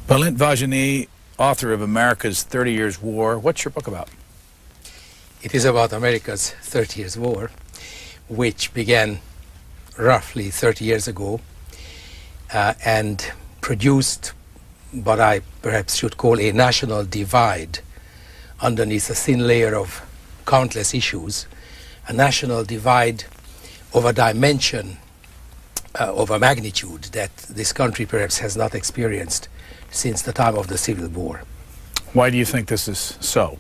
Balint Vázsonyi, author of America's 30 Years' War. What's your book about? It is about America's 30 Years' War, which began roughly 30 years ago and produced what I perhaps should call a national divide underneath a thin layer of countless issues, a national divide of a dimension, of a magnitude that this country perhaps has not experienced since the time of the Civil War. Why do you think this is so?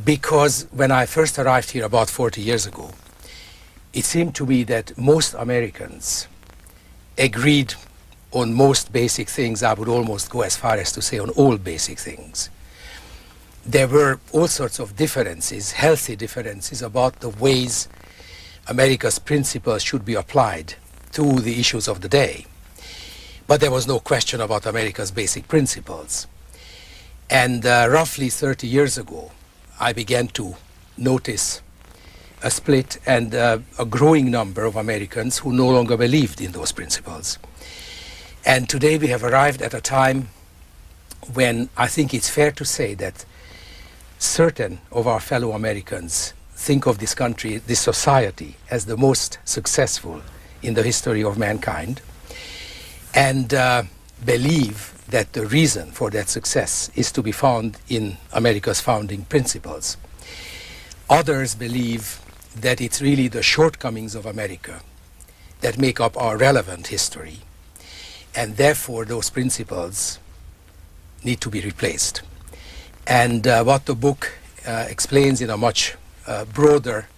Because when I first arrived here about 40 years ago, it seemed to me that most Americans agreed on most basic things. I would almost go as far as to say on all basic things. There were all sorts of differences, healthy differences, about the ways America's principles should be applied to the issues of the day. But there was no question about America's basic principles. And roughly 30 years ago, I began to notice a split and a growing number of Americans who no longer believed in those principles. And today we have arrived at a time when I think it's fair to say that certain of our fellow Americans think of this country, this society, as the most successful in the history of mankind, and believe that the reason for that success is to be found in America's founding principles. Others believe that it's really the shortcomings of America that make up our relevant history, and therefore those principles need to be replaced. And what the book explains in a much broader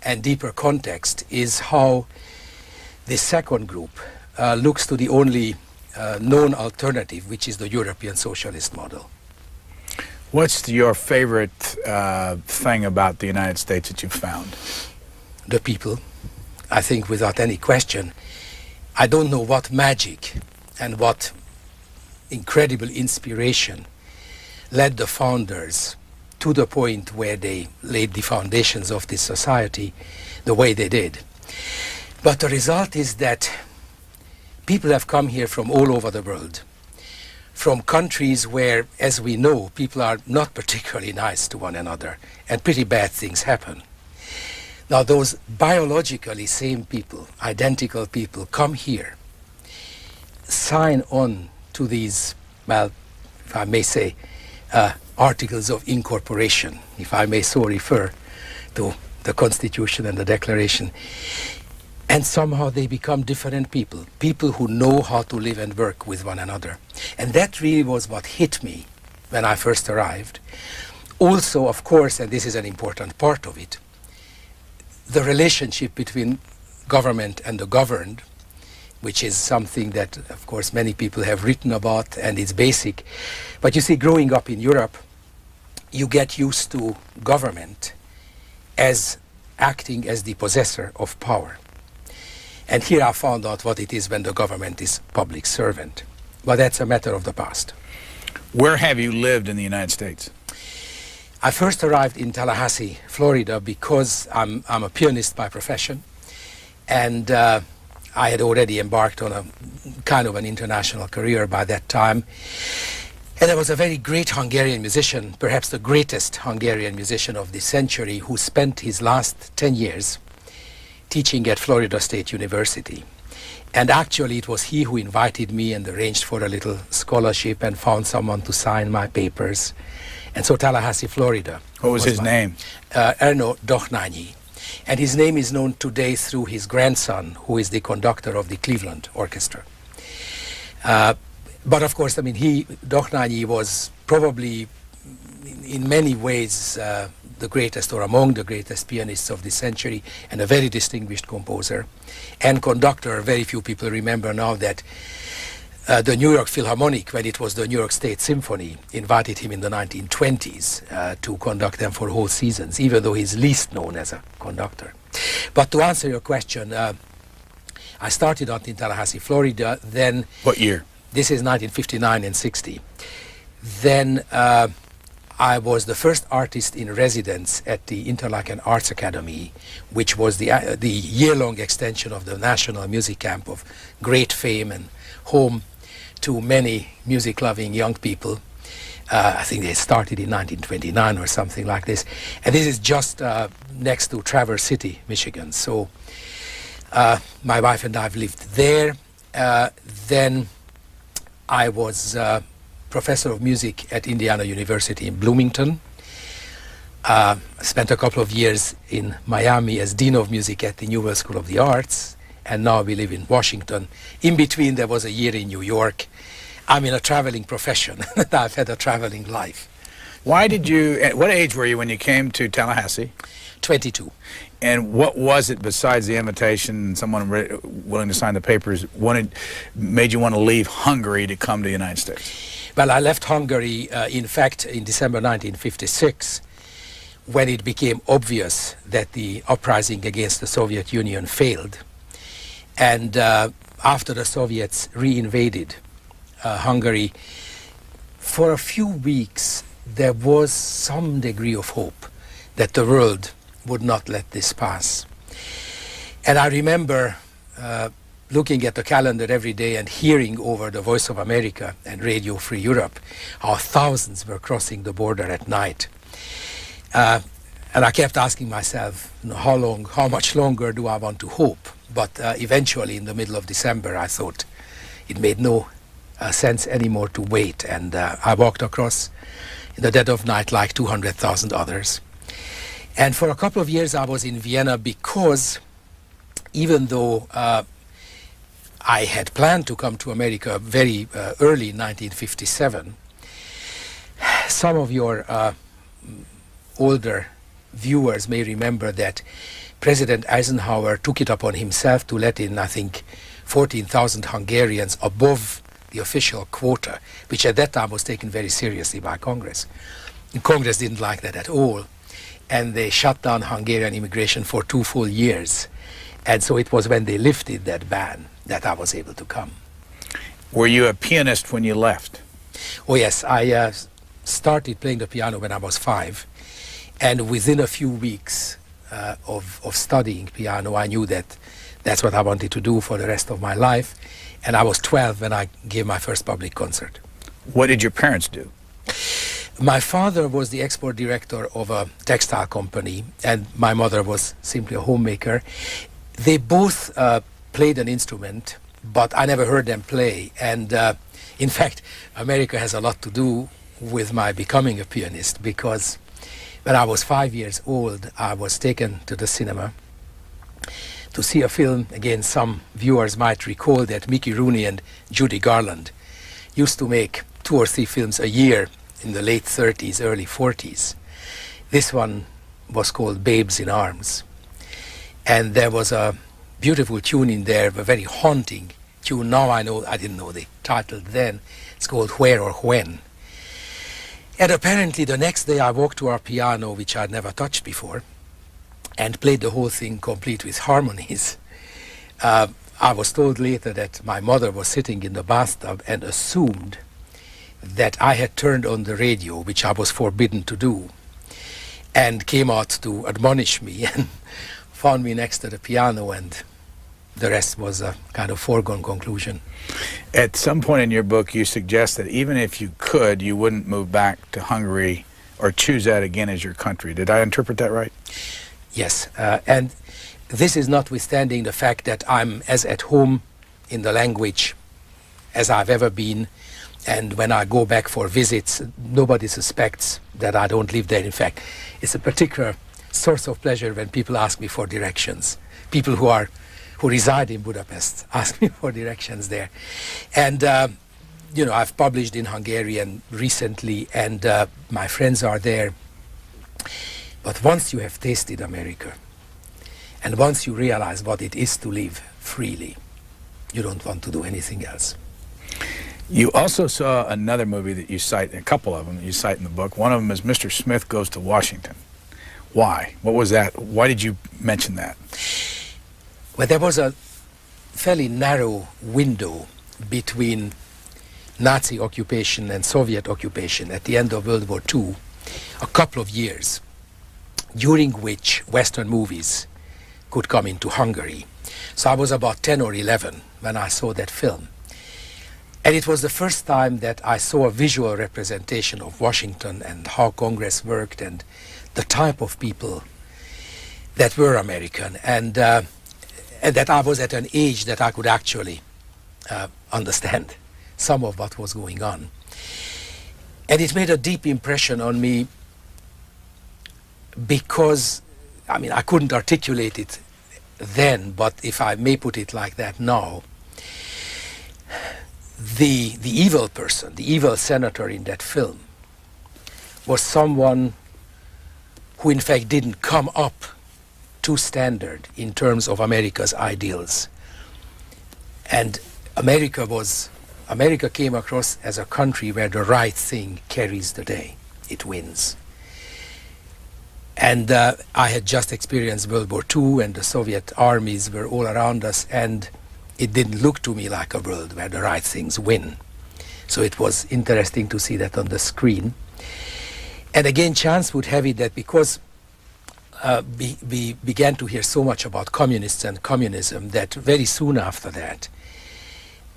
and deeper context is how this second group looks to the only known alternative, which is the European socialist model. What's your favorite thing about the United States that you've found? The people. I think without any question. I don't know what magic and what incredible inspiration led the founders to the point where they laid the foundations of this society the way they did. But the result is that people have come here from all over the world, from countries where, as we know, people are not particularly nice to one another, and pretty bad things happen. Now those biologically same people, identical people, come here, sign on to these, well, if I may say, articles of incorporation, if I may so refer to the Constitution and the Declaration, and somehow they become different people, people who know how to live and work with one another. And that really was what hit me when I first arrived. Also, of course, and this is an important part of it, the relationship between government and the governed, which is something that, of course, many people have written about, and it's basic. But you see, growing up in Europe, you get used to government as acting as the possessor of power. And here I found out what it is when the government is public servant. But that's a matter of the past. Where have you lived in the United States? I first arrived in Tallahassee, Florida, because I'm a pianist by profession. And I had already embarked on a kind of an international career by that time. And there was a very great Hungarian musician, perhaps the greatest Hungarian musician of the century, who spent his last 10 years teaching at Florida State University. And actually it was he who invited me and arranged for a little scholarship and found someone to sign my papers. And so Tallahassee, Florida. What was his name? Erno Dochnányi. And his name is known today through his grandson, who is the conductor of the Cleveland Orchestra. But of course, I mean, Dochnányi was probably in many ways the greatest, or among the greatest pianists of the century, and a very distinguished composer and conductor. Very few people remember now that the New York Philharmonic, when it was the New York State Symphony, invited him in the 1920s to conduct them for whole seasons, even though he's least known as a conductor. But to answer your question, I started out in Tallahassee, Florida, then... What year? This is 1959 and 60. Then I was the first artist in residence at the Interlaken Arts Academy, which was the year-long extension of the National Music Camp of great fame and home to many music-loving young people. I think they started in 1929 or something like this. And this is just next to Traverse City, Michigan. So my wife and I have lived there. Then I was professor of music at Indiana University in Bloomington. Spent a couple of years in Miami as Dean of Music at the Newell School of the Arts. And now we live in Washington. In between, there was a year in New York. I'm in a traveling profession. I've had a traveling life. Why did you, at what age were you when you came to Tallahassee? 22. And what was it besides the invitation and someone willing to sign the papers made you want to leave Hungary to come to the United States? Well, I left Hungary, in fact, in December 1956, when it became obvious that the uprising against the Soviet Union failed. And after the Soviets re-invaded Hungary, for a few weeks there was some degree of hope that the world would not let this pass. And I remember looking at the calendar every day and hearing over the Voice of America and Radio Free Europe how thousands were crossing the border at night. And I kept asking myself, how much longer do I want to hope? But eventually, in the middle of December, I thought it made no sense anymore to wait. And I walked across in the dead of night like 200,000 others. And for a couple of years, I was in Vienna because even though I had planned to come to America very early in 1957, some of your older viewers may remember that President Eisenhower took it upon himself to let in, I think, 14,000 Hungarians above the official quota, which at that time was taken very seriously by Congress. And Congress didn't like that at all, and they shut down Hungarian immigration for 2 full years. And so it was when they lifted that ban that I was able to come. Were you a pianist when you left? Oh yes, I started playing the piano when I was 5. And within a few weeks of studying piano, I knew that that's what I wanted to do for the rest of my life. And I was 12 when I gave my first public concert. What did your parents do? My father was the export director of a textile company, and my mother was simply a homemaker. They both played an instrument, but I never heard them play. And in fact, America has a lot to do with my becoming a pianist, because when I was 5 years old, I was taken to the cinema to see a film. Again, some viewers might recall that Mickey Rooney and Judy Garland used to make 2 or 3 films a year in the late 30s, early 40s. This one was called Babes in Arms. And there was a beautiful tune in there, a very haunting tune. Now I know, I didn't know the title then. It's called Where or When. And apparently the next day I walked to our piano, which I'd never touched before, and played the whole thing complete with harmonies. I was told later that my mother was sitting in the bathtub and assumed that I had turned on the radio, which I was forbidden to do, and came out to admonish me and found me next to the piano, and the rest was a kind of foregone conclusion. At some point in your book, you suggest that even if you could, you wouldn't move back to Hungary or choose that again as your country. Did I interpret that right? Yes, and this is notwithstanding the fact that I'm as at home in the language as I've ever been, and when I go back for visits, nobody suspects that I don't live there. In fact, it's a particular source of pleasure when people ask me for directions. People who reside in Budapest ask me for directions there. And you know, I've published in Hungarian recently, and my friends are there. But once you have tasted America, and once you realize what it is to live freely, you don't want to do anything else. You also saw another movie that you cite, a couple of them that you cite in the book. One of them is Mr. Smith Goes to Washington. Why? What was that? Why did you mention that? Well, there was a fairly narrow window between Nazi occupation and Soviet occupation at the end of World War II, a couple of years, during which Western movies could come into Hungary. So I was about 10 or 11 when I saw that film. And it was the first time that I saw a visual representation of Washington and how Congress worked and the type of people that were American, and that I was at an age that I could actually understand some of what was going on. And it made a deep impression on me because, I mean, I couldn't articulate it then, but if I may put it like that now, the evil person, the evil senator in that film, was someone who in fact didn't come up to standard in terms of America's ideals. And America came across as a country where the right thing carries the day. It wins. And I had just experienced World War II, and the Soviet armies were all around us, and it didn't look to me like a world where the right things win. So it was interesting to see that on the screen. And again, chance would have it that because we began to hear so much about communists and communism, that very soon after that,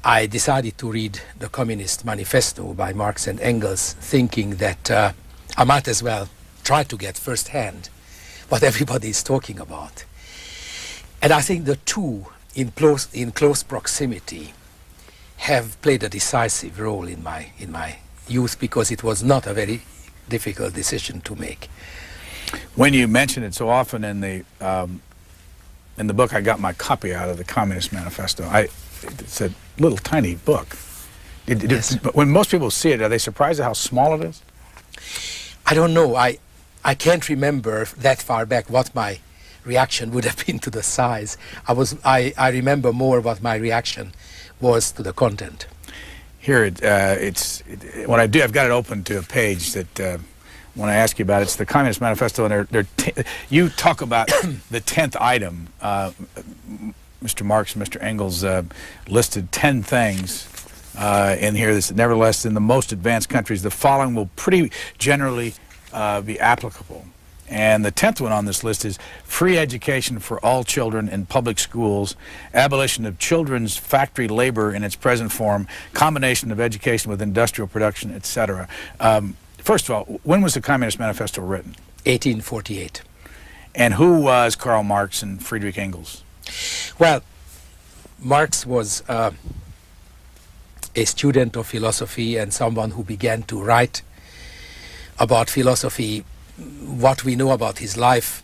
I decided to read the Communist Manifesto by Marx and Engels, thinking that I might as well try to get firsthand what everybody is talking about. And I think the two, in close proximity, have played a decisive role in my youth, because it was not a very difficult decision to make. When you mention it so often in the book, I got my copy out of the Communist Manifesto. It's a little tiny book. Yes. But when most people see it, are they surprised at how small it is? I don't know. I can't remember that far back what my reaction would have been to the size. I remember more what my reaction was to the content. Here, what I do, I've got it open to a page that when I ask you about it, it's the Communist Manifesto, and you talk about the 10th item. Mr. Marx and Mr. Engels listed 10 things in here. This, nevertheless, in the most advanced countries, the following will pretty generally be applicable. And the 10th one on this list is free education for all children in public schools, abolition of children's factory labor in its present form, combination of education with industrial production, etc. First of all, when was the Communist Manifesto written? 1848. And who was Karl Marx and Friedrich Engels? Well, Marx was a student of philosophy and someone who began to write about philosophy. What we know about his life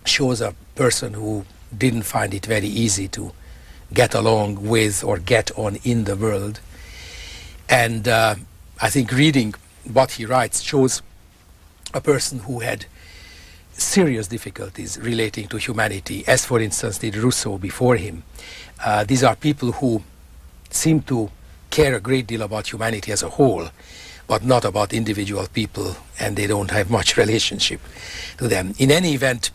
shows a person who didn't find it very easy to get along with or get on in the world. And I think reading what he writes shows a person who had serious difficulties relating to humanity, as for instance did Rousseau before him. These are people who seem to care a great deal about humanity as a whole, but not about individual people, and they don't have much relationship to them. In any event,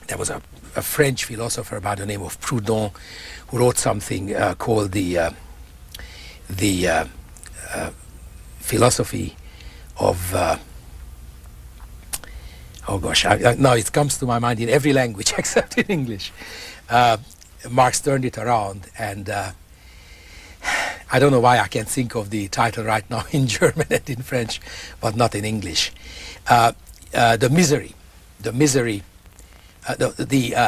there was a French philosopher by the name of Proudhon who wrote something called the philosophy of oh gosh, now it comes to my mind in every language except in English. Marx turned it around, and I don't know why I can't think of the title right now in German and in French, but not in English. The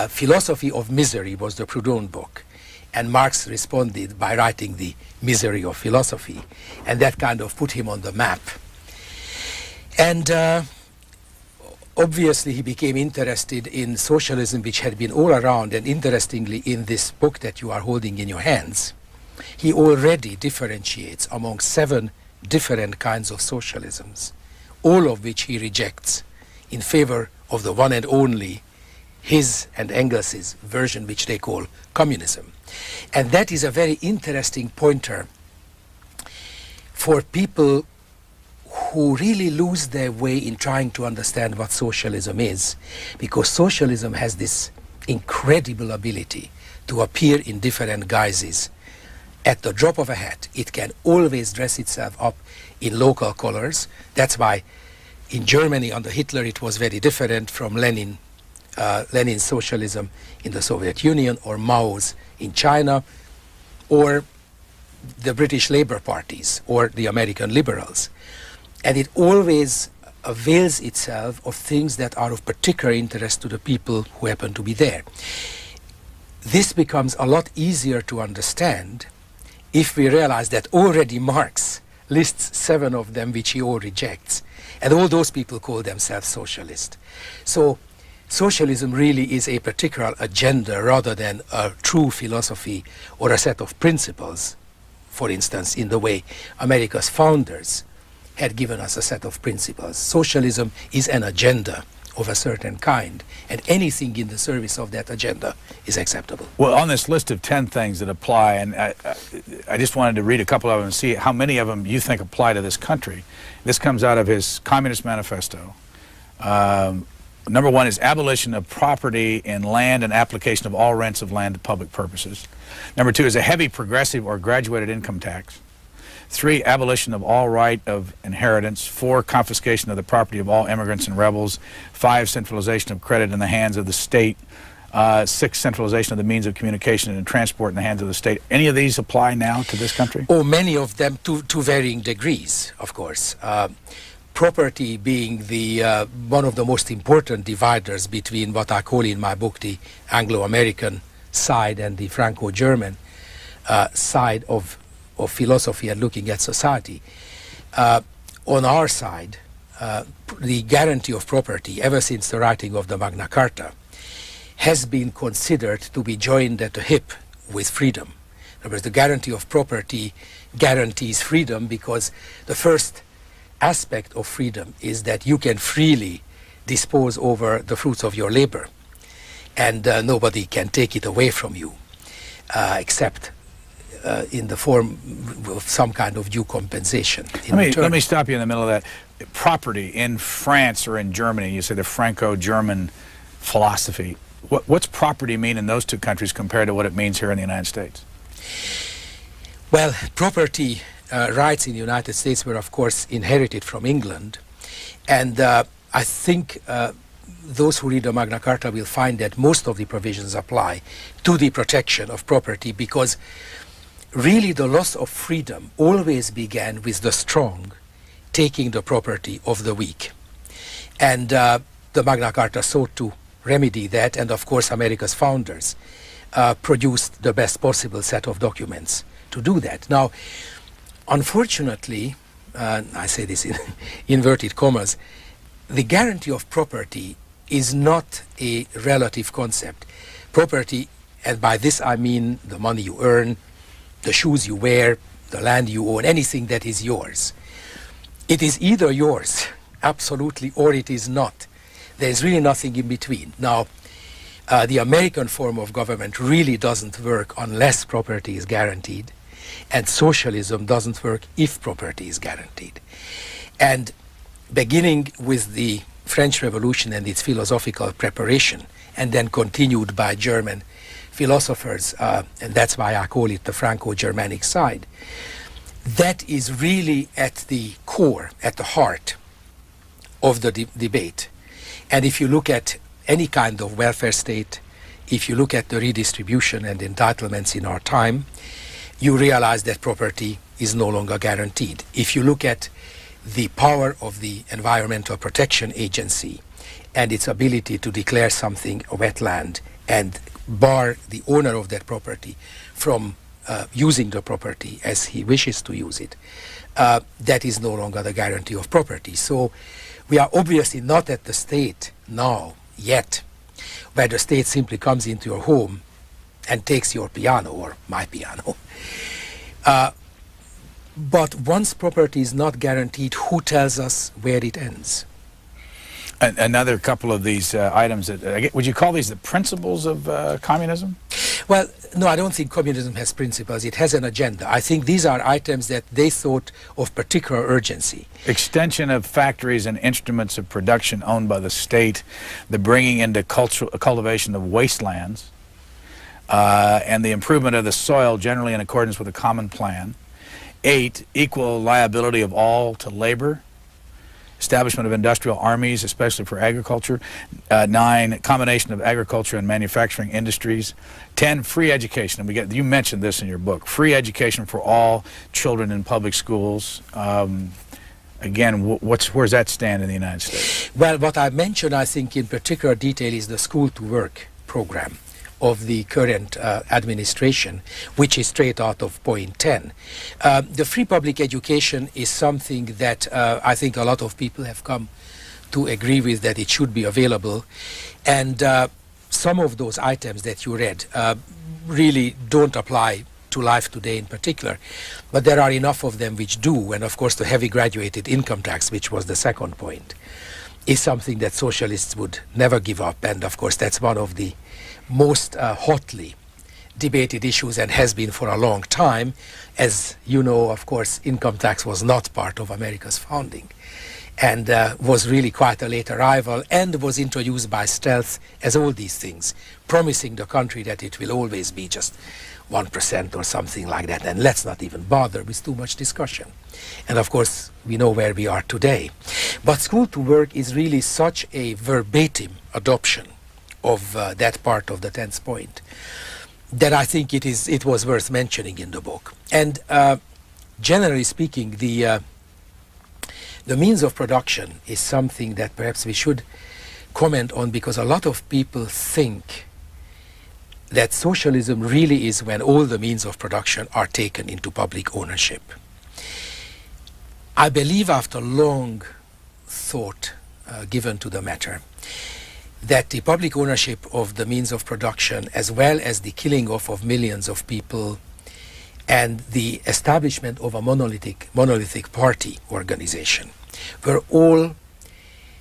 philosophy of misery was the Proudhon book, and Marx responded by writing the misery of philosophy, and that kind of put him on the map. And obviously he became interested in socialism, which had been all around, and interestingly, in this book that you are holding in your hands, he already differentiates among 7 different kinds of socialisms, all of which he rejects in favor of the one and only his and Engels's version, which they call communism. And that is a very interesting pointer for people who really lose their way in trying to understand what socialism is, because socialism has this incredible ability to appear in different guises. At the drop of a hat, it can always dress itself up in local colors. That's why in Germany under Hitler it was very different from Lenin's socialism in the Soviet Union, or Mao's in China, or the British Labour parties or the American liberals. And it always avails itself of things that are of particular interest to the people who happen to be there. This becomes a lot easier to understand if we realize that already Marx lists 7 of them which he all rejects. And all those people call themselves socialist. So socialism really is a particular agenda rather than a true philosophy or a set of principles, for instance, in the way America's founders had given us a set of principles. Socialism is an agenda of a certain kind, and anything in the service of that agenda is acceptable. Well, on this list of 10 things that apply, and I just wanted to read a couple of them and see how many of them you think apply to this country. This comes out of his Communist Manifesto. Number 1 is abolition of property in land and application of all rents of land to public purposes. Number 2 is a heavy progressive or graduated income tax. 3, abolition of all right of inheritance. 4, confiscation of the property of all immigrants and rebels. 5, centralization of credit in the hands of the state. 6, centralization of the means of communication and transport in the hands of the state. Any of these apply now to this country? Oh, many of them to varying degrees, of course. Property being the one of the most important dividers between what I call in my book the Anglo-American side and the Franco-German side of philosophy and looking at society. On our side, the guarantee of property, ever since the writing of the Magna Carta, has been considered to be joined at the hip with freedom. In other words, the guarantee of property guarantees freedom because the first aspect of freedom is that you can freely dispose over the fruits of your labor, and nobody can take it away from you except in the form of some kind of due compensation. Let me stop you in the middle of that. Property in France or in Germany, you say the Franco-German philosophy. What's property mean in those two countries compared to what it means here in the United States? Well, property rights in the United States were, of course, inherited from England. And I think those who read the Magna Carta will find that most of the provisions apply to the protection of property because really the loss of freedom always began with the strong taking the property of the weak. And the Magna Carta sought to remedy that, and of course America's founders produced the best possible set of documents to do that. Now, unfortunately, I say this in inverted commas, the guarantee of property is not a relative concept. Property, and by this I mean the money you earn, the shoes you wear, the land you own, anything that is yours. It is either yours, absolutely, or it is not. There is really nothing in between. Now, the American form of government really doesn't work unless property is guaranteed, and socialism doesn't work if property is guaranteed. And beginning with the French Revolution and its philosophical preparation, and then continued by German philosophers, and that's why I call it the Franco-Germanic side, that is really at the core, at the heart of the debate. And if you look at any kind of welfare state, if you look at the redistribution and entitlements in our time, you realize that property is no longer guaranteed. If you look at the power of the Environmental Protection Agency and its ability to declare something a wetland and bar the owner of that property from using the property as he wishes to use it, that is no longer the guarantee of property. So we are obviously not at the state now yet where the state simply comes into your home and takes your piano or my piano. But once property is not guaranteed, who tells us where it ends? Another couple of these items, that, would you call these the principles of communism? Well, no, I don't think communism has principles. It has an agenda. I think these are items that they thought of particular urgency. Extension of factories and instruments of production owned by the state, the bringing into cultivation of wastelands, and the improvement of the soil generally in accordance with a common plan. 8, equal liability of all to labor. establishment of industrial armies, especially for agriculture. 9, combination of agriculture and manufacturing industries. 10, free education. And you mentioned this in your book, free education for all children in public schools. Again, where's that stand in the United States? Well, what I mentioned, I think, in particular detail is the School to Work program of the current administration, which is straight out of point 10. The free public education is something that I think a lot of people have come to agree with, that it should be available. And some of those items that you read really don't apply to life today in particular, but there are enough of them which do. And of course the heavy graduated income tax, which was the second point, is something that socialists would never give up. And of course that's one of the most hotly debated issues, and has been for a long time. As you know, of course, income tax was not part of America's founding, and was really quite a late arrival, and was introduced by stealth, as all these things, promising the country that it will always be just 1% or something like that, and let's not even bother with too much discussion. And of course we know where we are today. But School to Work is really such a verbatim adoption of that part of the 10th point that I think it was worth mentioning in the book. And generally speaking, the means of production is something that perhaps we should comment on, because a lot of people think that socialism really is when all the means of production are taken into public ownership. I believe, after long thought given to the matter, that the public ownership of the means of production, as well as the killing off of millions of people and the establishment of a monolithic party organization, were all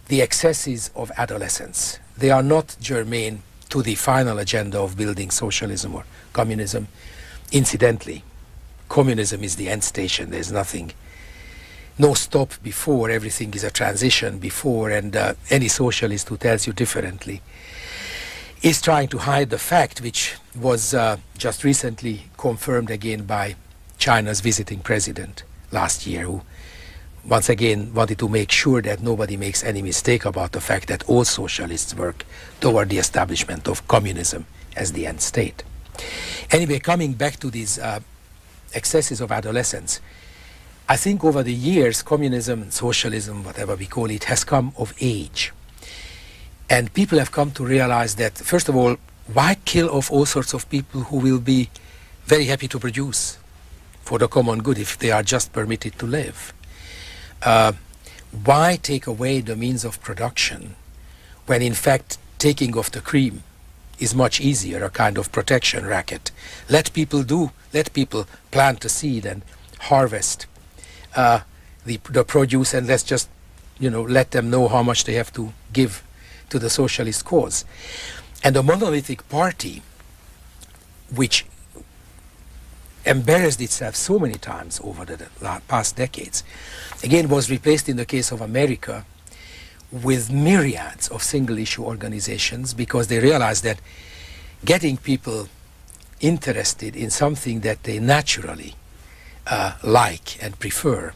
the excesses of adolescence. They are not germane to the final agenda of building socialism or communism. Incidentally, communism is the end station. There's nothing, no stop before. Everything is a transition before, and any socialist who tells you differently is trying to hide the fact, which was just recently confirmed again by China's visiting president last year, who once again wanted to make sure that nobody makes any mistake about the fact that all socialists work toward the establishment of communism as the end state. Anyway, coming back to these excesses of adolescence, I think over the years, communism and socialism, whatever we call it, has come of age. And people have come to realize that, first of all, why kill off all sorts of people who will be very happy to produce for the common good if they are just permitted to live? Why take away the means of production when in fact taking off the cream is much easier, a kind of protection racket? Let people plant the seed and harvest the produce, and let's just, let them know how much they have to give to the socialist cause. And the monolithic party, which embarrassed itself so many times over the past decades, again was replaced in the case of America with myriads of single-issue organizations, because they realized that getting people interested in something that they naturally like and prefer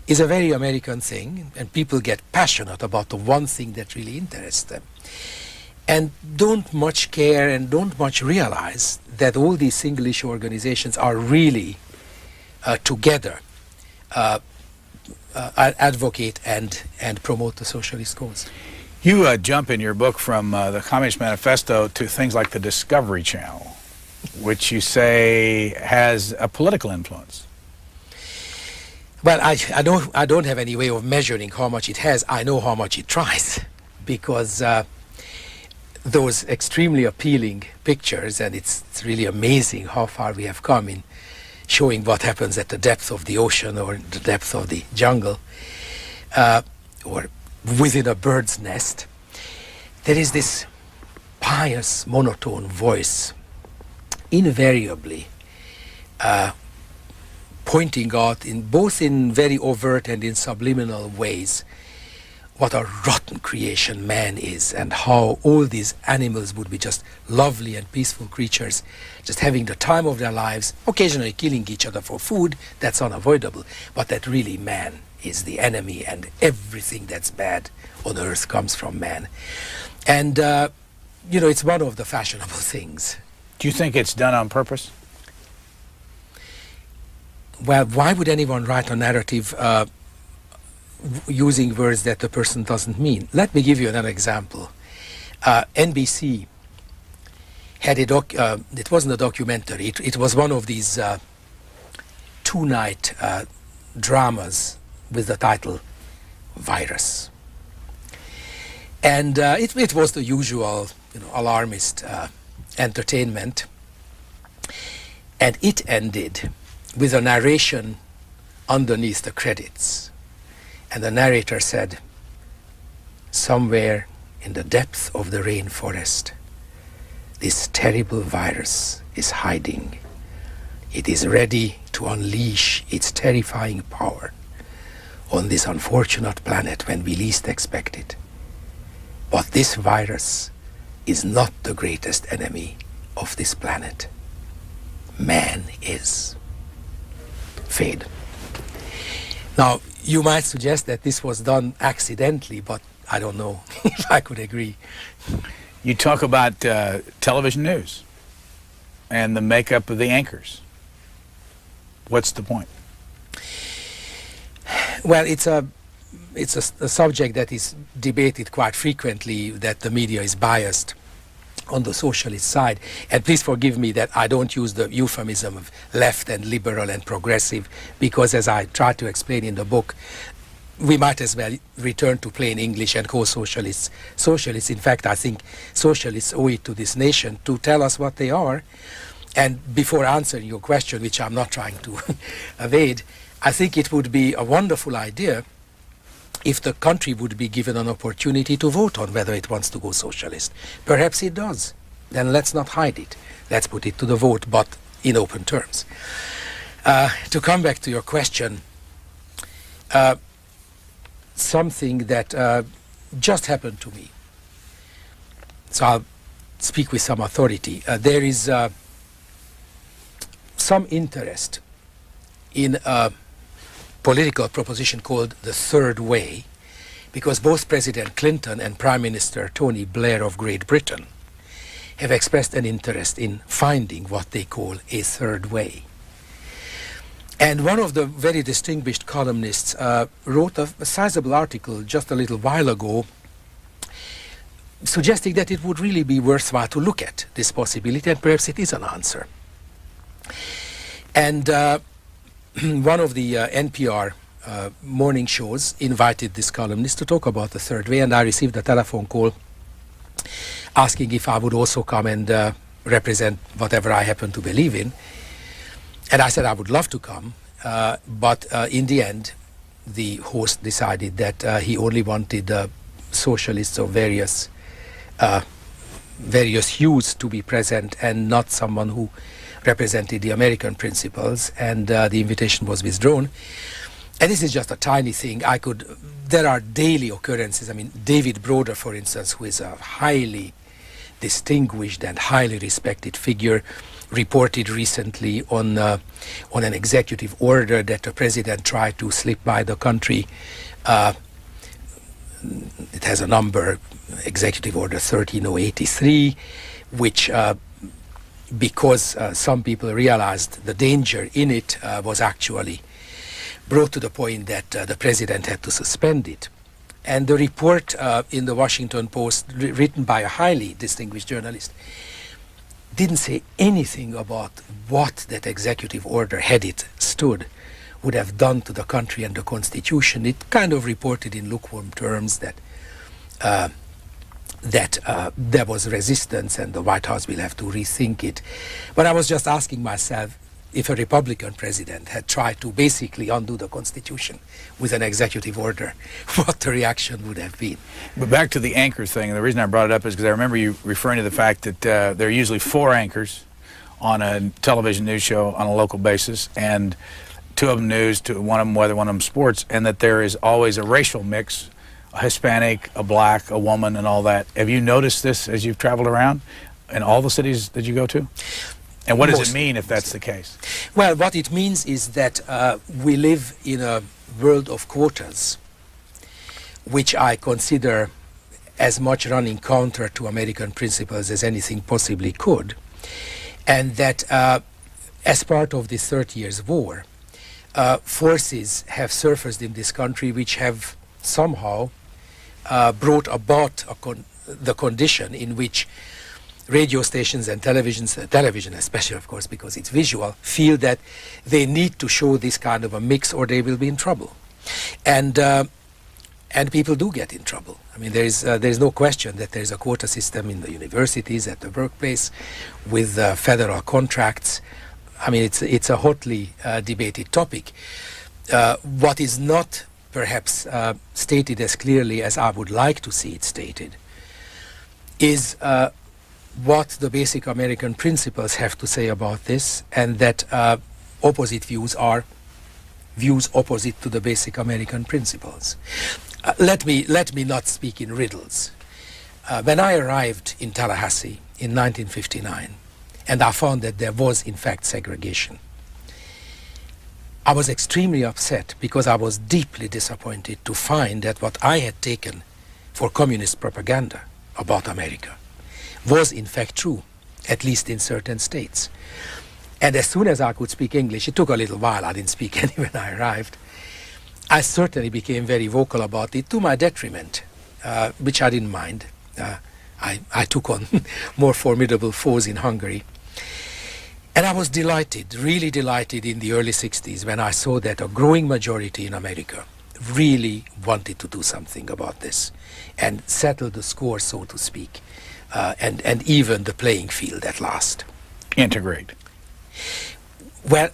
is a very American thing, and people get passionate about the one thing that really interests them, and don't much care and don't much realize that all these single-issue organizations are really together advocate and promote the socialist cause. You jump in your book from the Communist Manifesto to things like the Discovery Channel, which you say has a political influence. Well, I don't have any way of measuring how much it has. I know how much it tries, because those extremely appealing pictures, and it's really amazing how far we have come in showing what happens at the depth of the ocean or the depth of the jungle, or within a bird's nest. There is this pious, monotone voice, invariably pointing out, both in very overt and in subliminal ways, what a rotten creation man is, and how all these animals would be just lovely and peaceful creatures, just having the time of their lives, occasionally killing each other for food, that's unavoidable, but that really man is the enemy and everything that's bad on earth comes from man. And, you know, it's one of the fashionable things. Do you think it's done on purpose? Well, why would anyone write a narrative using words that the person doesn't mean? Let me give you another example. NBC had it wasn't a documentary, it was one of these two-night dramas with the title Virus. And it was the usual, you know, alarmist entertainment. And it ended with a narration underneath the credits. And the narrator said, somewhere in the depth of the rainforest, this terrible virus is hiding. It is ready to unleash its terrifying power on this unfortunate planet when we least expect it. But this virus is not the greatest enemy of this planet. Man is. Fade. Now, you might suggest that this was done accidentally, but I don't know if I could agree. You talk about television news and the makeup of the anchors. What's the point? Well, it's a subject that is debated quite frequently, that the media is biased on the socialist side. And please forgive me that I don't use the euphemism of left and liberal and progressive, because as I try to explain in the book, we might as well return to plain English and call socialists socialists. In fact, I think socialists owe it to this nation to tell us what they are. And before answering your question, which I'm not trying to evade, I think it would be a wonderful idea if the country would be given an opportunity to vote on whether it wants to go socialist. Perhaps it does. Then let's not hide it. Let's put it to the vote, but in open terms. To come back to your question, something that just happened to me. So I'll speak with some authority. There is some interest in a political proposition called the Third Way, because both President Clinton and Prime Minister Tony Blair of Great Britain have expressed an interest in finding what they call a third way. And one of the very distinguished columnists wrote a sizable article just a little while ago suggesting that it would really be worthwhile to look at this possibility, and perhaps it is an answer. And one of the NPR morning shows invited this columnist to talk about the third way, and I received a telephone call asking if I would also come and represent whatever I happen to believe in. And I said I would love to come, but in the end, the host decided that he only wanted socialists of various hues to be present, and not someone who represented the American principles, and the invitation was withdrawn. And this is just a tiny thing. There are daily occurrences. I mean, David Broder, for instance, who is a highly distinguished and highly respected figure, reported recently on an executive order that the president tried to slip by the country. It has a number, Executive Order 13083, which because some people realized the danger in it, was actually brought to the point that the president had to suspend it. And the report in the Washington Post, written by a highly distinguished journalist, didn't say anything about what that executive order, had it stood, would have done to the country and the Constitution. It kind of reported in lukewarm terms that there was resistance and the White House will have to rethink it. But I was just asking myself, if a Republican president had tried to basically undo the Constitution with an executive order, what the reaction would have been. But back to the anchor thing, and the reason I brought it up is because I remember you referring to the fact that there are usually 4 anchors on a television news show on a local basis, and 2 of them news, one of them weather, one of them sports, and that there is always a racial mix, a Hispanic, a black, a woman, and all that. Have you noticed this as you've traveled around in all the cities that you go to? And what does it mean if that's the case? Well, what it means is that we live in a world of quotas, which I consider as much running counter to American principles as anything possibly could, and that as part of this 30 Years' War, forces have surfaced in this country which have somehow brought about the condition in which radio stations and television especially, of course, because it's visual, feel that they need to show this kind of a mix or they will be in trouble. And people do get in trouble. I mean, there's no question that there's a quota system in the universities, at the workplace, with federal contracts. I mean, it's a hotly debated topic. What is not perhaps stated as clearly as I would like to see it stated is what the basic American principles have to say about this, and that opposite views are views opposite to the basic American principles. Let me not speak in riddles. When I arrived in Tallahassee in 1959, and I found that there was in fact segregation, I was extremely upset because I was deeply disappointed to find that what I had taken for communist propaganda about America was in fact true, at least in certain states. And as soon as I could speak English, it took a little while, I didn't speak any when I arrived, I certainly became very vocal about it, to my detriment, which I didn't mind. I took on more formidable foes in Hungary. And I was delighted, really delighted in the early 60s when I saw that a growing majority in America really wanted to do something about this and settle the score, so to speak, and even the playing field at last. Integrate. Well,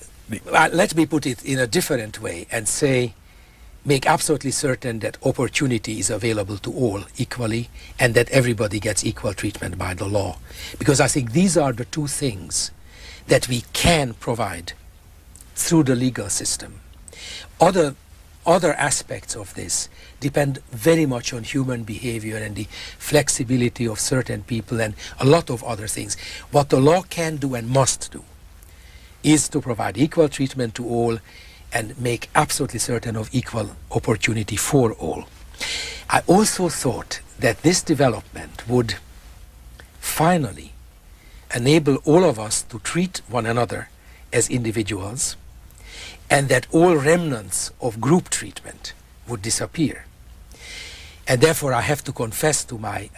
let me put it in a different way and say, make absolutely certain that opportunity is available to all equally and that everybody gets equal treatment by the law. Because I think these are the two things that we can provide through the legal system. Other aspects of this depend very much on human behavior and the flexibility of certain people and a lot of other things. What the law can do and must do is to provide equal treatment to all and make absolutely certain of equal opportunity for all. I also thought that this development would finally enable all of us to treat one another as individuals, and that all remnants of group treatment would disappear. And therefore I have to confess to my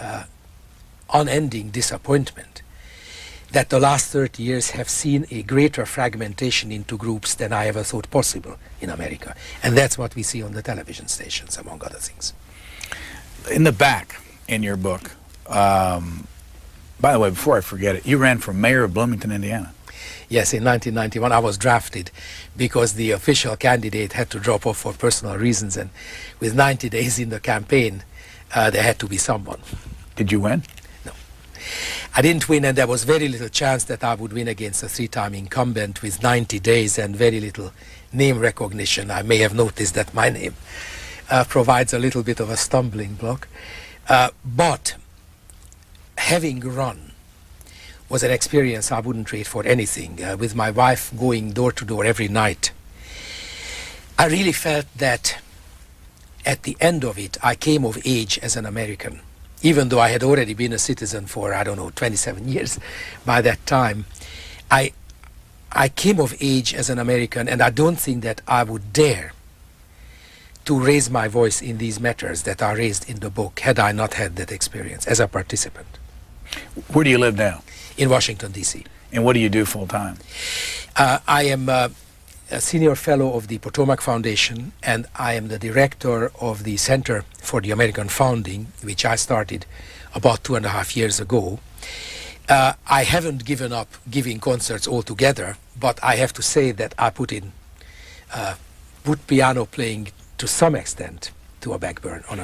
unending disappointment that the last 30 years have seen a greater fragmentation into groups than I ever thought possible in America. And that's what we see on the television stations, among other things. In the back, in your book, by the way, before I forget it, you ran for mayor of Bloomington, Indiana. Yes, in 1991 I was drafted because the official candidate had to drop off for personal reasons, and with 90 days in the campaign, there had to be someone. Did you win? No. I didn't win, and there was very little chance that I would win against a three-time incumbent with 90 days and very little name recognition. I may have noticed that my name provides a little bit of a stumbling block. But having run was an experience I wouldn't trade for anything. With my wife going door to door every night, I really felt that at the end of it, I came of age as an American. Even though I had already been a citizen for, 27 years by that time, I came of age as an American, and I don't think that I would dare to raise my voice in these matters that are raised in the book had I not had that experience as a participant. Where do you live now? In Washington, D.C. And what do you do full time? I am a senior fellow of the Potomac Foundation, and I am the director of the Center for the American Founding, which I started about 2.5 years ago. I haven't given up giving concerts altogether, but I have to say that I put piano playing to some extent on a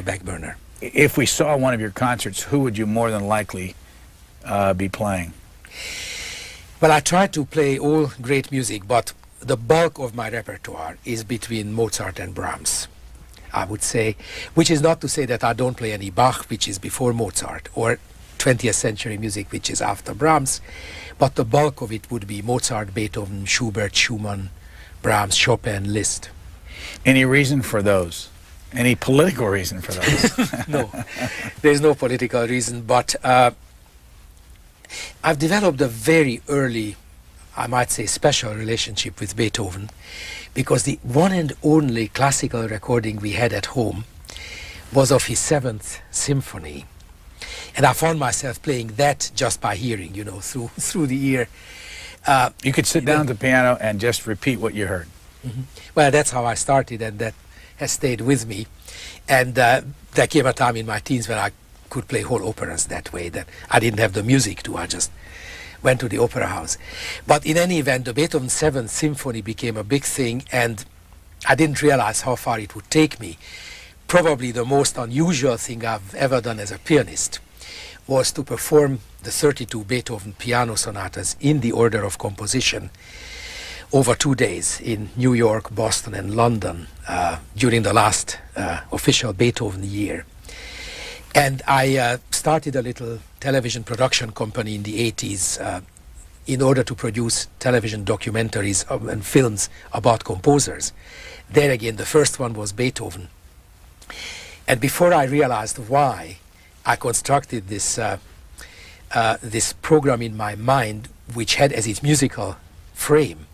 back burner. If we saw one of your concerts, who would you more than likely be playing? Well, I try to play all great music, but the bulk of my repertoire is between Mozart and Brahms, I would say, which is not to say that I don't play any Bach, which is before Mozart, or 20th century music, which is after Brahms, but the bulk of it would be Mozart, Beethoven, Schubert, Schumann, Brahms, Chopin, Liszt. Any reason for those? Any political reason for those? No, there's no political reason, but I've developed a very early, I might say, special relationship with Beethoven, because the one and only classical recording we had at home was of his 7th symphony. And I found myself playing that just by hearing, you know, through the ear. You could sit down at the piano and just repeat what you heard. Mm-hmm. Well, that's how I started, and that has stayed with me. And there came a time in my teens when I could play whole operas that way, that I didn't have the music to, I just went to the opera house. But in any event, the Beethoven 7th Symphony became a big thing, and I didn't realize how far it would take me. Probably the most unusual thing I've ever done as a pianist was to perform the 32 Beethoven piano sonatas in the order of composition over 2 days in New York, Boston, and London during the last official Beethoven year. And I started a little television production company in the 80s in order to produce television documentaries and films about composers. There again, the first one was Beethoven. And before I realized why, I constructed this this program in my mind, which had as its musical frame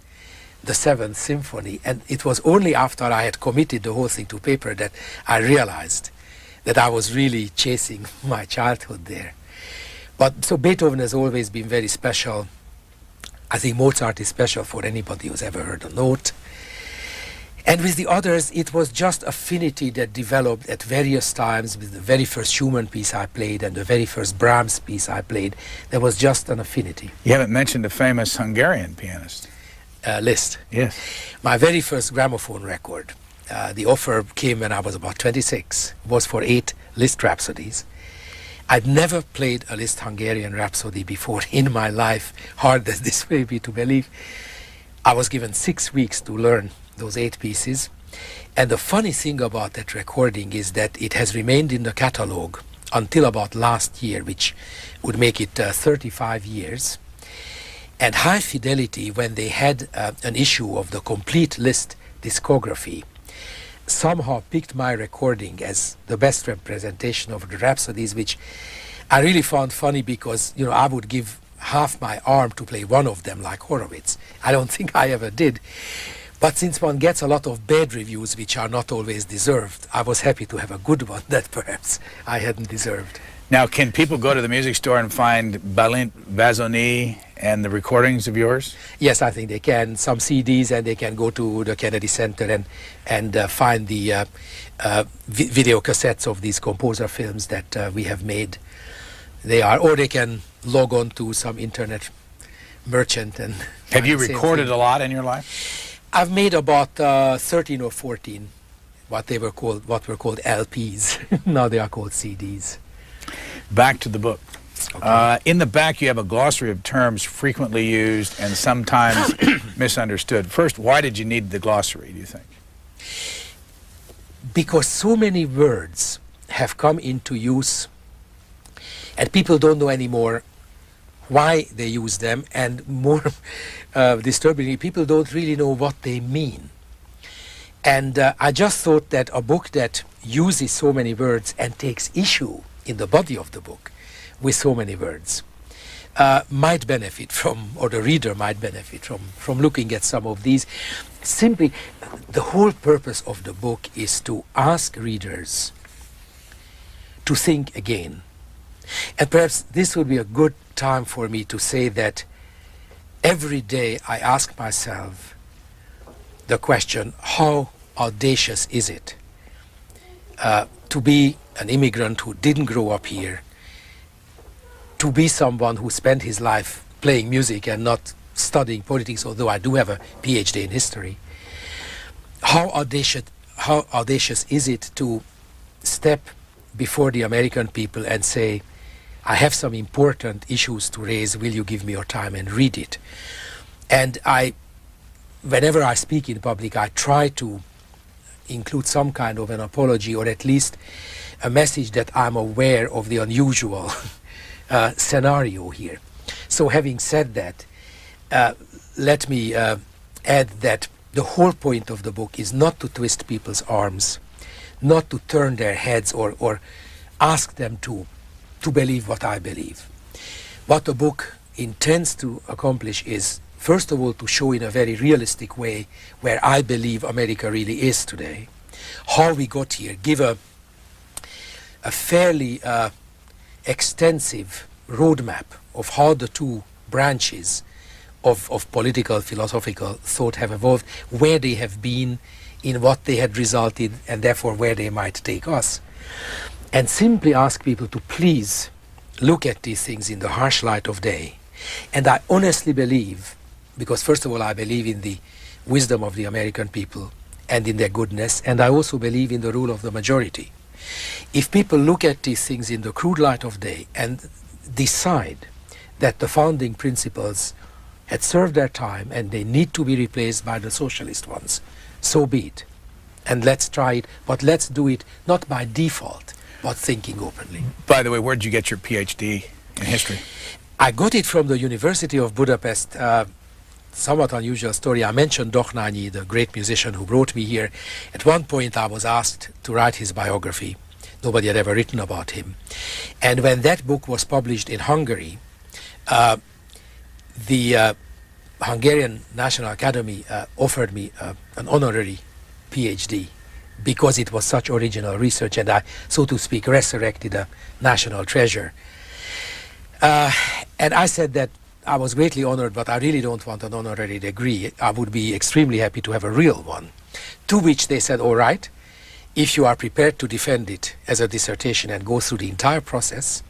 the 7th Symphony. And it was only after I had committed the whole thing to paper that I realized that I was really chasing my childhood there. But so Beethoven has always been very special. I think Mozart is special for anybody who's ever heard a note. And with the others, it was just affinity that developed at various times. With the very first Schumann piece I played and the very first Brahms piece I played, there was just an affinity. You haven't mentioned a famous Hungarian pianist. Liszt. Yes. My very first gramophone record, the offer came when I was about 26, was for 8 Liszt rhapsodies. I'd never played a Liszt Hungarian rhapsody before in my life, hard as this may be to believe. I was given 6 weeks to learn those 8 pieces. And the funny thing about that recording is that it has remained in the catalogue until about last year, which would make it 35 years. And High Fidelity, when they had an issue of the complete Liszt discography, somehow picked my recording as the best representation of the rhapsodies, which I really found funny because, you know, I would give half my arm to play one of them like Horowitz. I don't think I ever did. But since one gets a lot of bad reviews, which are not always deserved, I was happy to have a good one that perhaps I hadn't deserved. Now, can people go to the music store and find Balint Vázsonyi and the recordings of yours? Yes, I think they can. Some CDs, and they can go to the Kennedy Center and find the video cassettes of these composer films that we have made. Or they can log on to some internet merchant and... Have you recorded a lot in your life? I've made about 13 or 14 what were called LPs. Now they are called CDs. Back to the book. Okay. In the back you have a glossary of terms frequently used and sometimes misunderstood. First, why did you need the glossary, do you think? Because so many words have come into use and people don't know anymore why they use them, and more disturbingly, people don't really know what they mean. And I just thought that a book that uses so many words and takes issue in the body of the book with so many words might benefit from, or the reader might benefit from looking at some of these. Simply, the whole purpose of the book is to ask readers to think again. And perhaps this would be a good time for me to say that every day I ask myself the question, how audacious is it to be an immigrant who didn't grow up here, to be someone who spent his life playing music and not studying politics, although I do have a PhD in history. How audacious is it to step before the American people and say, I have some important issues to raise, will you give me your time and read it? And whenever I speak in public, I try to include some kind of an apology, or at least a message that I'm aware of the unusual scenario here. So having said that, let me add that the whole point of the book is not to twist people's arms, not to turn their heads or ask them to believe what I believe. What the book intends to accomplish is, first of all, to show in a very realistic way where I believe America really is today, how we got here, give a fairly extensive roadmap of how the two branches of political, philosophical thought have evolved, where they have been, in what they had resulted, and therefore where they might take us. And simply ask people to please look at these things in the harsh light of day. And I honestly believe, because first of all I believe in the wisdom of the American people and in their goodness, and I also believe in the rule of the majority. If people look at these things in the crude light of day and decide that the founding principles had served their time and they need to be replaced by the socialist ones, so be it. And let's try it, but let's do it not by default, but thinking openly. By the way, where did you get your PhD in history? I got it from the University of Budapest. Somewhat unusual story. I mentioned Doknányi, the great musician who brought me here. At one point I was asked to write his biography. Nobody had ever written about him. And when that book was published in Hungary, the Hungarian National Academy offered me an honorary PhD because it was such original research, and I, so to speak, resurrected a national treasure. And I said that I was greatly honored, but I really don't want an honorary degree. I would be extremely happy to have a real one. To which they said, all right, if you are prepared to defend it as a dissertation and go through the entire process,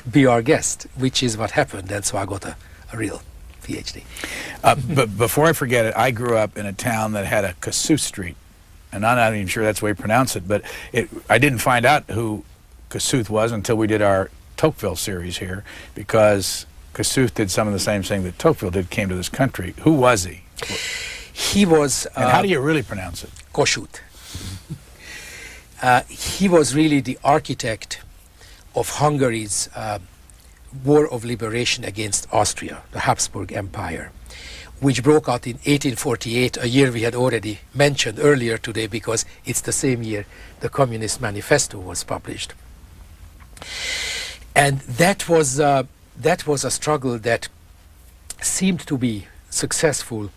be our guest, which is what happened. And so I got a real PhD. But before I forget it, I grew up in a town that had a Kossuth Street. And I'm not even sure that's the way you pronounce it, but I didn't find out who Kossuth was until we did our Tocqueville series here, because Kossuth did some of the same thing that Tocqueville did, came to this country. Who was he? He was... and how do you really pronounce it? Kossuth. He was really the architect of Hungary's war of liberation against Austria, the Habsburg Empire, which broke out in 1848, a year we had already mentioned earlier today because it's the same year the Communist Manifesto was published. And that was a struggle that seemed to be successful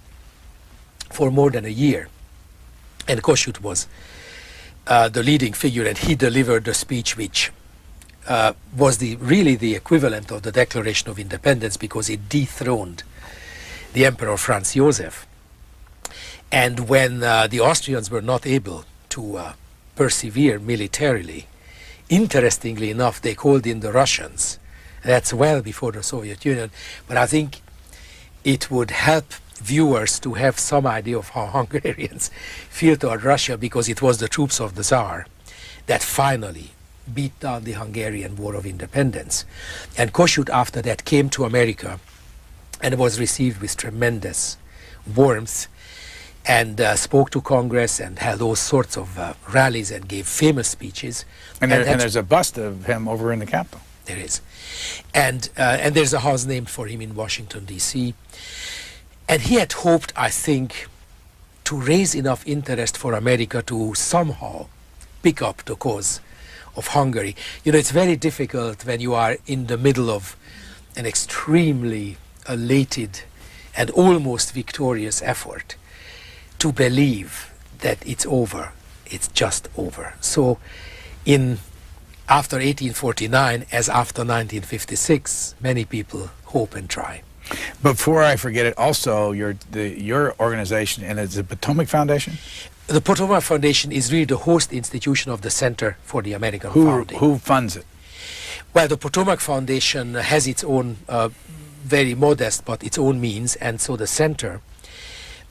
for more than a year. And Kossuth was the leading figure, and he delivered the speech which was really the equivalent of the Declaration of Independence, because it dethroned the Emperor Franz Joseph. And when the Austrians were not able to persevere militarily, interestingly enough, they called in the Russians. That's well before the Soviet Union, but I think it would help viewers to have some idea of how Hungarians feel toward Russia, because it was the troops of the Tsar that finally beat down the Hungarian War of Independence. And Kossuth after that came to America and was received with tremendous warmth, and spoke to Congress and held all sorts of rallies and gave famous speeches. And there's a bust of him over in the Capitol. There is. And there's a house named for him in Washington, D.C. And he had hoped, I think, to raise enough interest for America to somehow pick up the cause of Hungary. You know, it's very difficult when you are in the middle of an extremely elated and almost victorious effort to believe that it's over. It's just over. So after 1849, as after 1956, many people hope and try. Before I forget it, also your organization, and it's the Potomac Foundation? The Potomac Foundation is really the host institution of the Center for the American Founding. Who funds it? Well, the Potomac Foundation has its own very modest but its own means, and so the center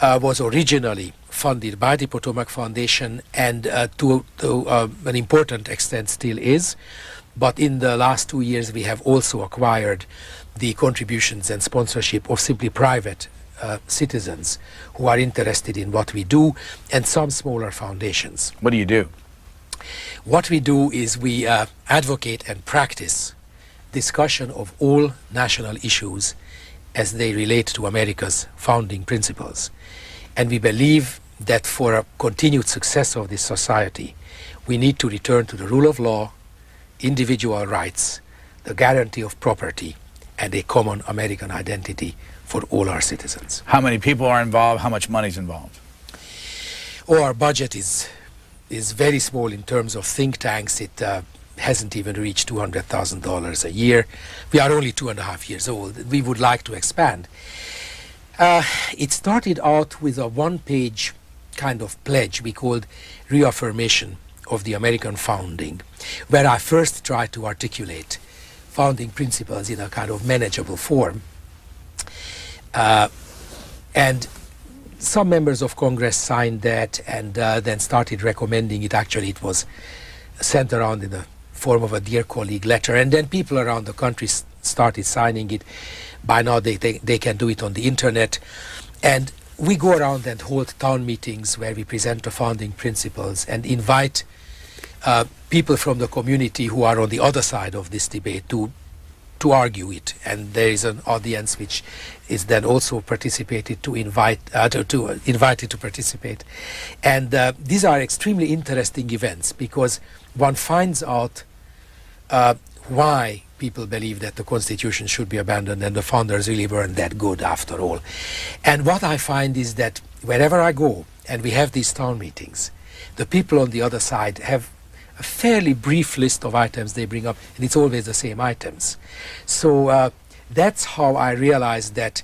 was originally funded by the Potomac Foundation, and to an important extent still is. But in the last 2 years we have also acquired the contributions and sponsorship of simply private citizens who are interested in what we do, and some smaller foundations. What do you do? What we do is we advocate and practice discussion of all national issues as they relate to America's founding principles. And we believe that for a continued success of this society, we need to return to the rule of law, individual rights, the guarantee of property, and a common American identity for all our citizens. How many people are involved? How much money is involved? Oh, our budget is very small in terms of think tanks. It hasn't even reached $200,000 a year. We are only 2.5 years old. We would like to expand. It started out with a one-page kind of pledge we called Reaffirmation of the American Founding, where I first tried to articulate founding principles in a kind of manageable form. And some members of Congress signed that and then started recommending it. Actually, it was sent around in the form of a dear colleague letter, and then people around the country started signing it. By now they can do it on the internet, and we go around and hold town meetings where we present the founding principles and invite people from the community who are on the other side of this debate to argue it, and there is an audience which is then also invited to participate. And these are extremely interesting events because one finds out why people believe that the Constitution should be abandoned and the founders really weren't that good after all. And what I find is that wherever I go and we have these town meetings, the people on the other side have a fairly brief list of items they bring up, and it's always the same items. So that's how I realized that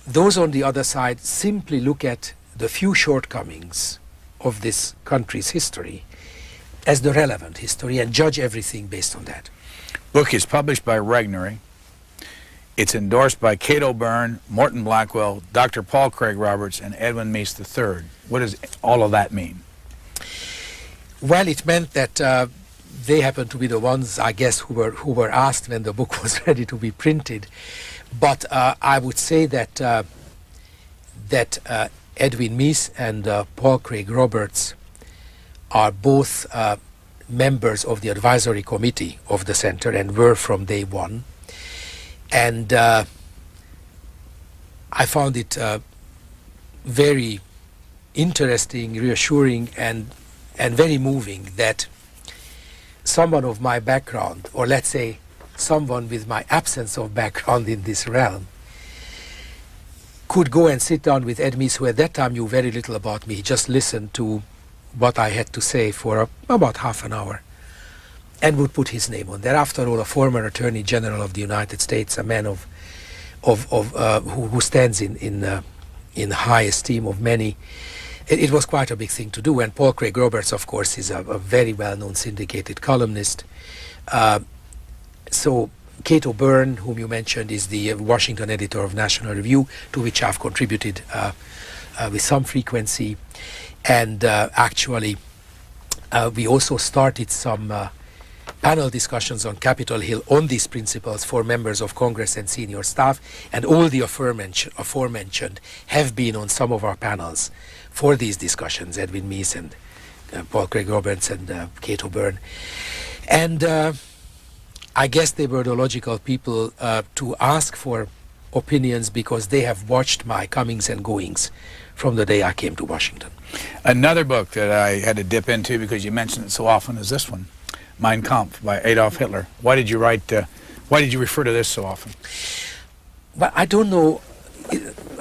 those on the other side simply look at the few shortcomings of this country's history as the relevant history and judge everything based on that. Book is published by Regnery. It's endorsed by Cato Byrne, Morton Blackwell, Dr. Paul Craig Roberts, and Edwin Meese III. What does all of that mean? Well, it meant that they happened to be the ones, I guess, who were asked when the book was ready to be printed. But I would say that Edwin Meese and Paul Craig Roberts are both members of the advisory committee of the center and were from day one. And I found it very interesting, reassuring, and very moving that someone of my background, or let's say someone with my absence of background in this realm, could go and sit down with Ed Meese, who at that time knew very little about me. He just listened to what I had to say for about half an hour and would put his name on there. After all, a former Attorney General of the United States, a man who stands in high esteem of many. It was quite a big thing to do, and Paul Craig Roberts, of course, is a very well-known syndicated columnist. So Cato Byrne, whom you mentioned, is the Washington editor of National Review, to which I've contributed with some frequency. And actually, we also started some panel discussions on Capitol Hill on these principles for members of Congress and senior staff, and all the aforementioned have been on some of our panels for these discussions, Edwin Meese and Paul Craig Roberts and Cato Byrne. And I guess they were the logical people to ask for opinions because they have watched my comings and goings from the day I came to Washington. Another book that I had to dip into because you mentioned it so often is this one, Mein Kampf by Adolf Hitler. Why did you refer to this so often? Well, I don't know.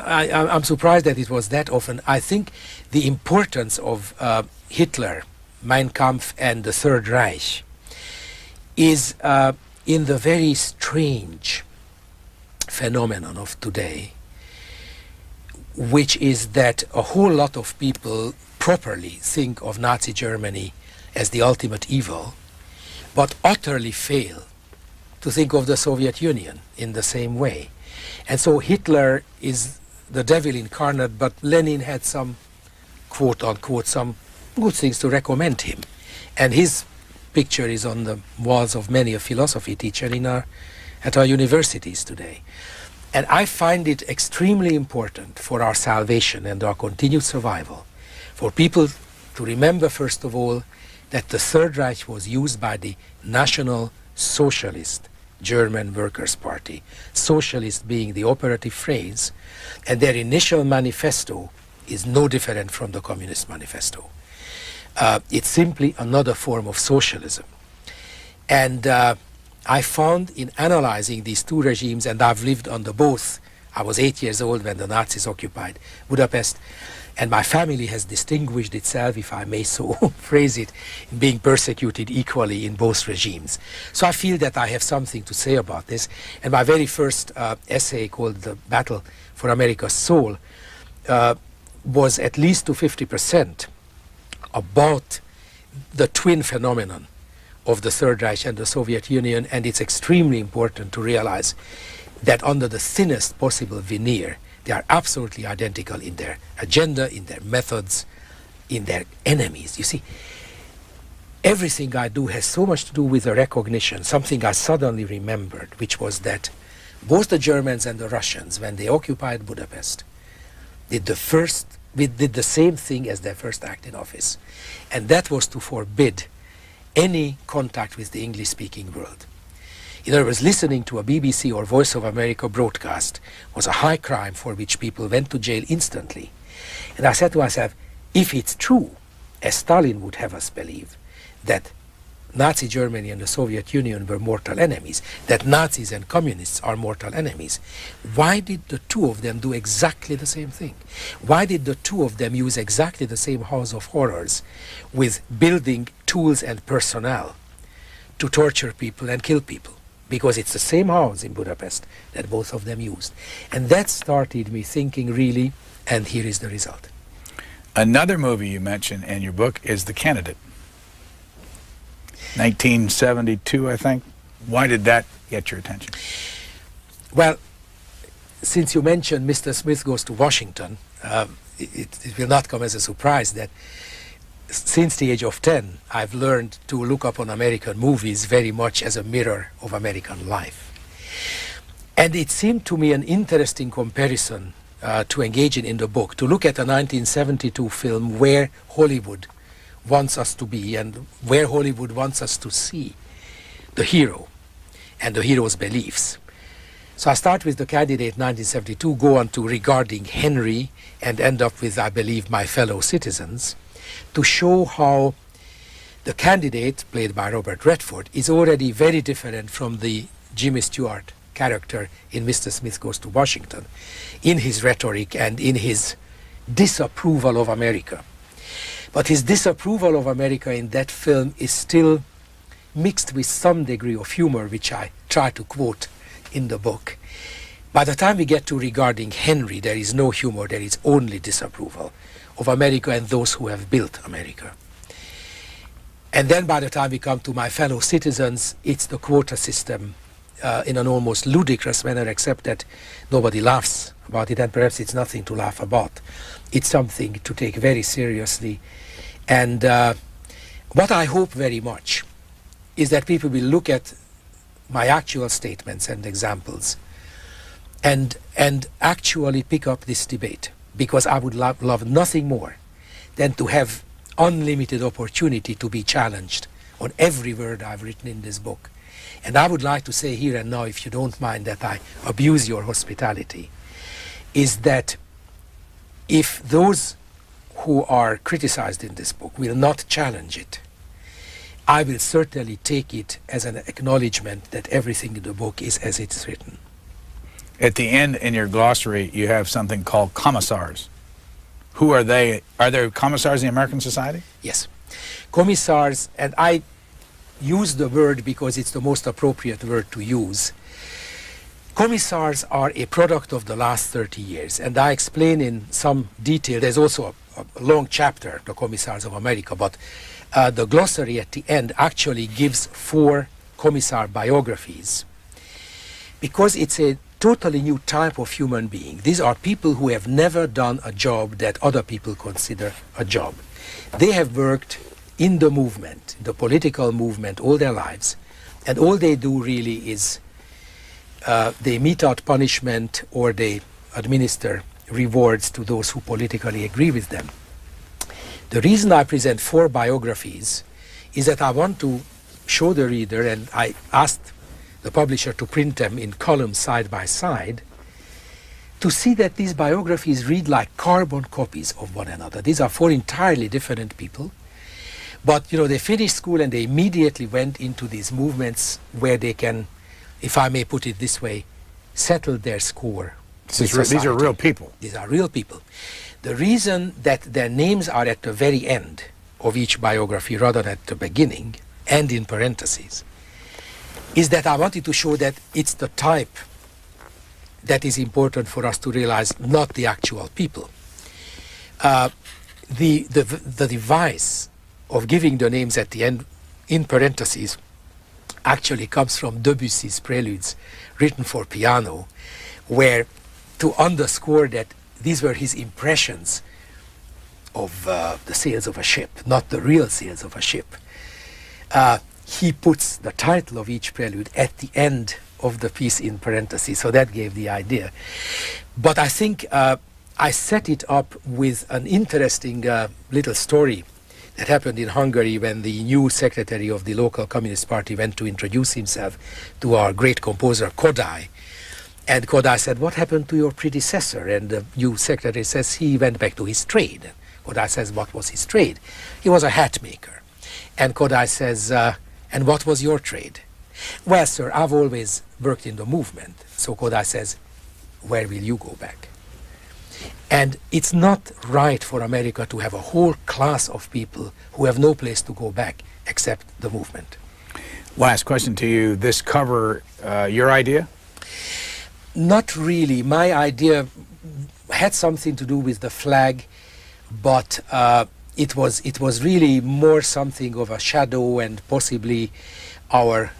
I'm surprised that it was that often. I think the importance of Hitler, Mein Kampf, and the Third Reich is in the very strange phenomenon of today, which is that a whole lot of people properly think of Nazi Germany as the ultimate evil, but utterly fail to think of the Soviet Union in the same way. And so Hitler is the devil incarnate, but Lenin had some, quote-unquote, some good things to recommend him. And his picture is on the walls of many a philosophy teacher at our universities today. And I find it extremely important for our salvation and our continued survival for people to remember, first of all, that the Third Reich was used by the National Socialist German Workers' Party, socialist being the operative phrase, and their initial manifesto is no different from the Communist Manifesto. It's simply another form of socialism. And I found in analyzing these two regimes, and I've lived under both. I was 8 years old when the Nazis occupied Budapest, and my family has distinguished itself, if I may so phrase it, in being persecuted equally in both regimes. So I feel that I have something to say about this. And my very first essay, called The Battle for America's Soul, was at least to 50% about the twin phenomenon of the Third Reich and the Soviet Union, and it's extremely important to realize that under the thinnest possible veneer, they are absolutely identical in their agenda, in their methods, in their enemies. You see, everything I do has so much to do with the recognition, something I suddenly remembered, which was that both the Germans and the Russians, when they occupied Budapest, did the same thing as their first act in office, and that was to forbid any contact with the English-speaking world. In other words, listening to a BBC or Voice of America broadcast was a high crime for which people went to jail instantly. And I said to myself, if it's true, as Stalin would have us believe, that Nazi Germany and the Soviet Union were mortal enemies, that Nazis and communists are mortal enemies, why did the two of them do exactly the same thing? Why did the two of them use exactly the same house of horrors with building tools and personnel to torture people and kill people? Because it's the same house in Budapest that both of them used. And that started me thinking really, and here is the result. Another movie you mention in your book is The Candidate. 1972, I think. Why did that get your attention? Well, since you mentioned Mr. Smith Goes to Washington, it will not come as a surprise that since the age of 10, I've learned to look upon American movies very much as a mirror of American life. And it seemed to me an interesting comparison to engage in the book, to look at a 1972 film where Hollywood wants us to be and where Hollywood wants us to see the hero and the hero's beliefs. So I start with The Candidate 1972, go on to Regarding Henry, and end up with, I believe, My Fellow Citizens, to show how the candidate, played by Robert Redford, is already very different from the Jimmy Stewart character in Mr. Smith Goes to Washington, in his rhetoric and in his disapproval of America. But his disapproval of America in that film is still mixed with some degree of humor, which I try to quote in the book. By the time we get to Regarding Henry, there is no humor, there is only disapproval of America and those who have built America. And then by the time we come to My Fellow Citizens, it's the quota system in an almost ludicrous manner, except that nobody laughs about it, and perhaps it's nothing to laugh about. It's something to take very seriously. And what I hope very much is that people will look at my actual statements and examples and actually pick up this debate, because I would love nothing more than to have unlimited opportunity to be challenged on every word I've written in this book. And I would like to say here and now, if you don't mind that I abuse your hospitality, is that if those who are criticized in this book will not challenge it, I will certainly take it as an acknowledgement that everything in the book is as it's written. At the end, in your glossary, you have something called commissars. Who are they? Are there commissars in the American society? Yes. Commissars, and I use the word because it's the most appropriate word to use. Commissars are a product of the last 30 years, and I explain in some detail. There's also a long chapter, The Commissars of America, but the glossary at the end actually gives 4 commissar biographies, because it's a totally new type of human being. These are people who have never done a job that other people consider a job. They have worked in the movement, the political movement, all their lives, and all they do really is they mete out punishment or they administer rewards to those who politically agree with them. The reason I present 4 biographies is that I want to show the reader, and I asked the publisher to print them in columns side by side, to see that these biographies read like carbon copies of one another. These are four entirely different people. But, you know, they finished school and they immediately went into these movements where they can, if I may put it this way, settle their score. These are real people. These are real people. The reason that their names are at the very end of each biography rather than at the beginning and in parentheses is that I wanted to show that it's the type that is important for us to realize, not the actual people. The device of giving the names at the end in parentheses actually comes from Debussy's Preludes written for piano, where to underscore that these were his impressions of the sails of a ship, not the real sails of a ship. He puts the title of each prelude at the end of the piece in parentheses, so that gave the idea. But I think I set it up with an interesting little story that happened in Hungary when the new secretary of the local Communist Party went to introduce himself to our great composer Kodály. And Kodály said, "What happened to your predecessor?" And the new secretary says, "He went back to his trade." Kodály says, "What was his trade?" "He was a hat maker." And Kodály says, "And what was your trade?" "Well, sir, I've always worked in the movement." So Kodály says, "Where will you go back?" And it's not right for America to have a whole class of people who have no place to go back except the movement. Last question to you. This cover, your idea? Not really. My idea had something to do with the flag, but it was really more something of a shadow and possibly our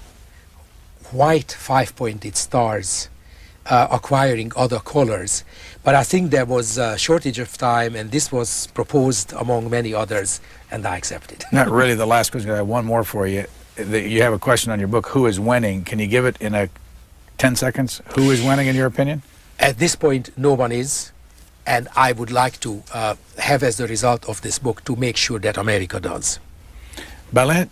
white five-pointed stars acquiring other colors. But I think there was a shortage of time, and this was proposed among many others, and I accepted. Not really the last question. I have one more for you. You have a question on your book, Who is Winning? Can you give it in 10 seconds? Who is winning in your opinion? At this point, no one is, and I would like to have as the result of this book to make sure that America does. Balint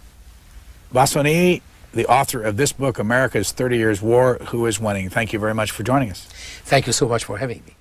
Vázsonyi, the author of this book, America's 30 Years' War, Who is Winning? Thank you very much for joining us. Thank you so much for having me.